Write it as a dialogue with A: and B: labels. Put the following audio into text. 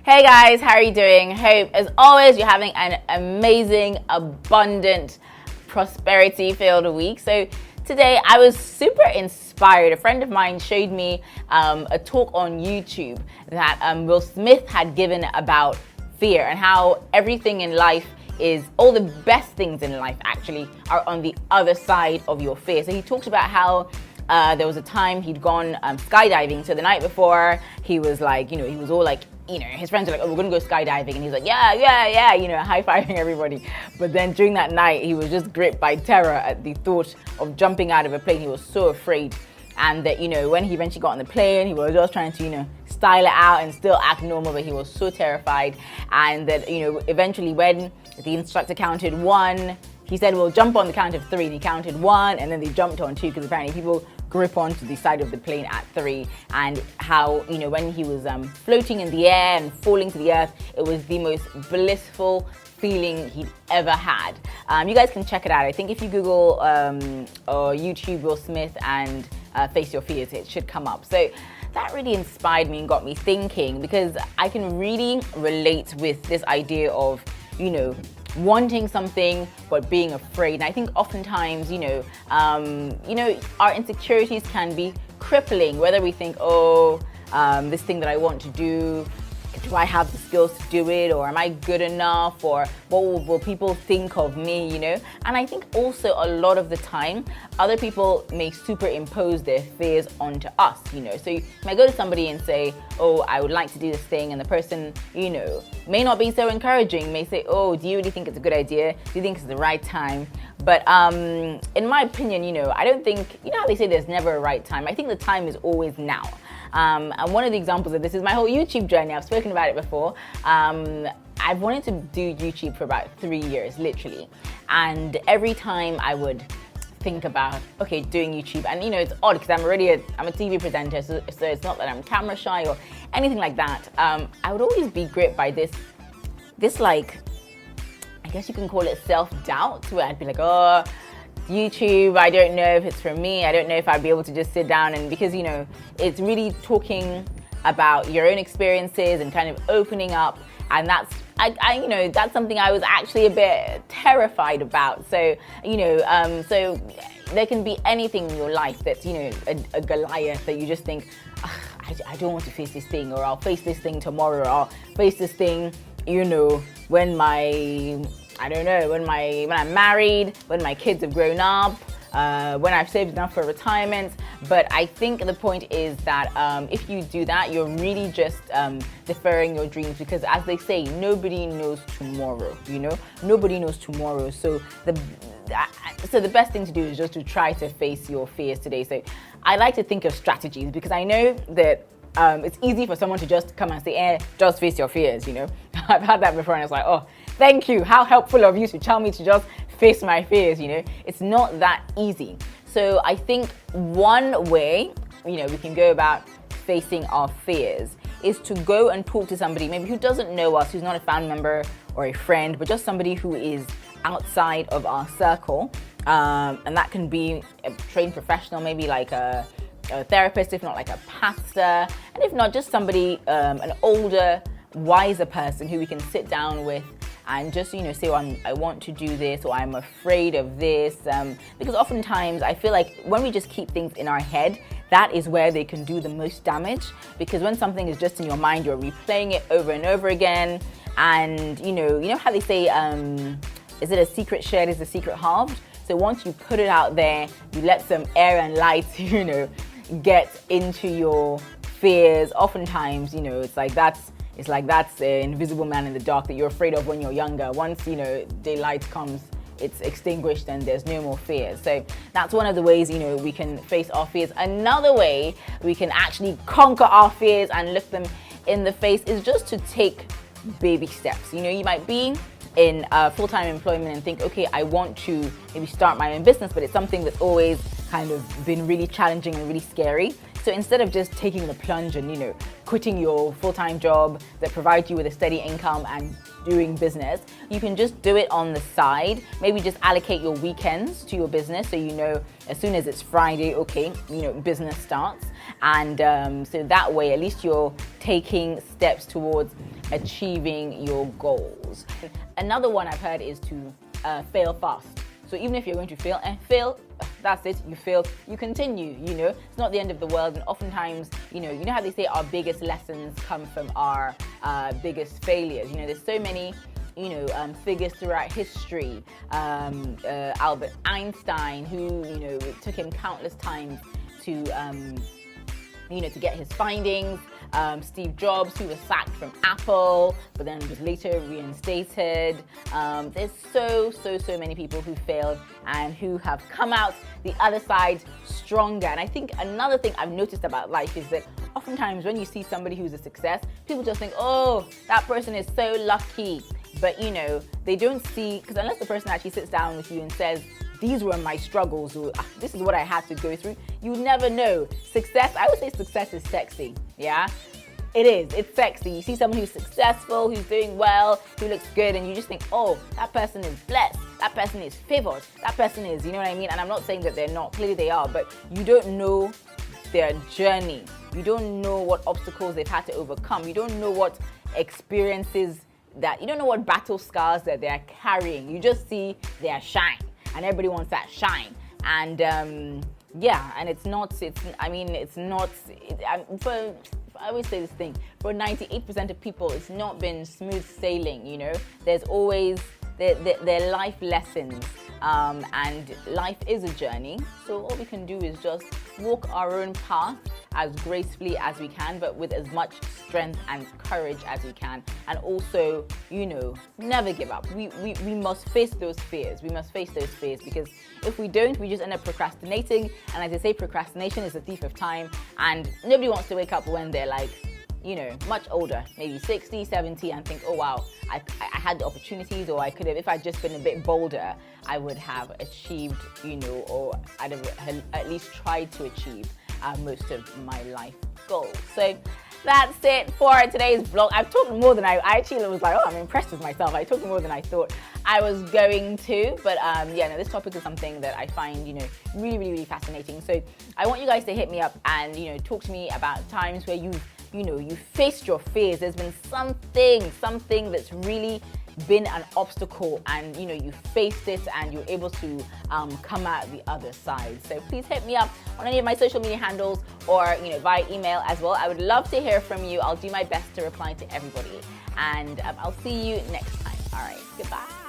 A: Hey guys, how are you doing? Hope as always you're having an amazing, abundant, prosperity-filled week. So today I was super inspired. A friend of mine showed me a talk on YouTube that Will Smith had given about fear and how everything in life is, all the best things in life actually are on the other side of your fear. So he talked about how there was a time he'd gone skydiving. So the night before he was like, he was all like, his friends were like, oh, we're gonna go skydiving. And he's like, yeah, high-fiving everybody. But then during that night, he was just gripped by terror at the thought of jumping out of a plane. He was so afraid. And that, when he eventually got on the plane, he was just trying to, style it out and still act normal, but he was so terrified. And that, eventually when the instructor counted 1, he said, well, jump on the count of 3. And he counted 1, and then they jumped on 2, because apparently people grip onto the side of the plane at 3. And how, when he was floating in the air and falling to the earth, it was the most blissful feeling he'd ever had. You guys can check it out. I think if you Google or YouTube Will Smith and Face Your Fears, it should come up. So that really inspired me and got me thinking, because I can really relate with this idea of, wanting something but being afraid. And I think oftentimes, our insecurities can be crippling, whether we think, this thing that I want to do, do I have the skills to do it, or am I good enough, or what will people think of me, And I think also a lot of the time, other people may superimpose their fears onto us, So you might go to somebody and say, oh, I would like to do this thing, and the person, may not be so encouraging, may say, oh, do you really think it's a good idea? Do you think it's the right time? But in my opinion, I don't think, how they say there's never a right time. I think the time is always now. And one of the examples of this is my whole YouTube journey. I've spoken about it before. I've wanted to do YouTube for about 3 years, literally. And every time I would think about, okay, doing YouTube, and it's odd because I'm a TV presenter, so it's not that I'm camera shy or anything like that. I would always be gripped by this like, I guess you can call it self-doubt, where I'd be like, oh, YouTube, I don't know if it's for me. I don't know if I'd be able to just sit down, and because it's really talking about your own experiences and kind of opening up, and that's that's something I was actually a bit terrified about. So so there can be anything in your life that's a Goliath that you just think, I don't want to face this thing, or I'll face this thing tomorrow, or I'll face this thing when I'm married, when my kids have grown up, when I've saved enough for retirement. But I think the point is that if you do that, you're really just deferring your dreams, because as they say, nobody knows tomorrow, Nobody knows tomorrow. So the best thing to do is just to try to face your fears today. So I like to think of strategies, because I know that it's easy for someone to just come and say, just face your fears, I've had that before, and it's like, oh, thank you. How helpful of you to tell me to just face my fears, It's not that easy. So I think one way, we can go about facing our fears is to go and talk to somebody maybe who doesn't know us, who's not a family member or a friend, but just somebody who is outside of our circle. And that can be a trained professional, maybe like a therapist, if not like a pastor, and if not, just somebody, an older, wiser person who we can sit down with and just say, oh, I want to do this, or I'm afraid of this, because oftentimes I feel like when we just keep things in our head, that is where they can do the most damage. Because when something is just in your mind, you're replaying it over and over again, and you know how they say, is it a secret shared is a secret halved? So once you put it out there, you let some air and light get into your fears. Oftentimes it's like that's an invisible man in the dark that you're afraid of when you're younger. Once daylight comes, it's extinguished and there's no more fears. So that's one of the ways we can face our fears. Another way we can actually conquer our fears and look them in the face is just to take baby steps. You might be in full-time employment and think, okay, I want to maybe start my own business, but it's something that's always kind of been really challenging and really scary. So instead of just taking the plunge and quitting your full-time job that provides you with a steady income and doing business, you can just do it on the side. Maybe just allocate your weekends to your business, so as soon as it's Friday, okay, business starts. And so that way, at least you're taking steps towards achieving your goals. Another one I've heard is to fail fast. So even if you're going to fail and fail, that's it, you failed, you continue, it's not the end of the world. And oftentimes, you know how they say our biggest lessons come from our biggest failures. There's so many figures throughout history. Albert Einstein, who it took him countless times to to get his findings. Steve Jobs, who was sacked from Apple, but then was later reinstated. There's so many people who failed and who have come out the other side stronger. And I think another thing I've noticed about life is that oftentimes when you see somebody who's a success, people just think, oh, that person is so lucky. But they don't see, because unless the person actually sits down with you and says, these were my struggles, or this is what I had to go through, you never know. Success, I would say success is sexy, yeah? It is, it's sexy. You see someone who's successful, who's doing well, who looks good, and you just think, oh, that person is blessed, that person is favored, that person is, you know what I mean? And I'm not saying that they're not, clearly they are, but you don't know their journey. You don't know what obstacles they've had to overcome. You don't know what experiences you don't know what battle scars that they're carrying. You just see their shine, and everybody wants that shine. And and I always say this thing, for 98% of people, it's not been smooth sailing, There's always their life lessons, and life is a journey. So all we can do is just walk our own path as gracefully as we can, but with as much strength and courage as we can. And also, never give up. We must face those fears. We must face those fears, because if we don't, we just end up procrastinating. And as they say, procrastination is a thief of time. And nobody wants to wake up when they're like, much older, maybe 60, 70, and think, oh wow, I had the opportunities, or I could have, if I'd just been a bit bolder, I would have achieved, or I'd have at least tried to achieve most of my life goals. So that's it for today's vlog. I've talked more than I actually was like, oh, I'm impressed with myself. I talked more than I thought I was going to, but this topic is something that I find, really fascinating. So I want you guys to hit me up and, talk to me about times where you faced your fears. There's been something that's really been an obstacle, and you faced it and you're able to come out the other side. So please hit me up on any of my social media handles, or via email as well. I would love to hear from you. I'll do my best to reply to everybody, and I'll see you next time. All right, goodbye.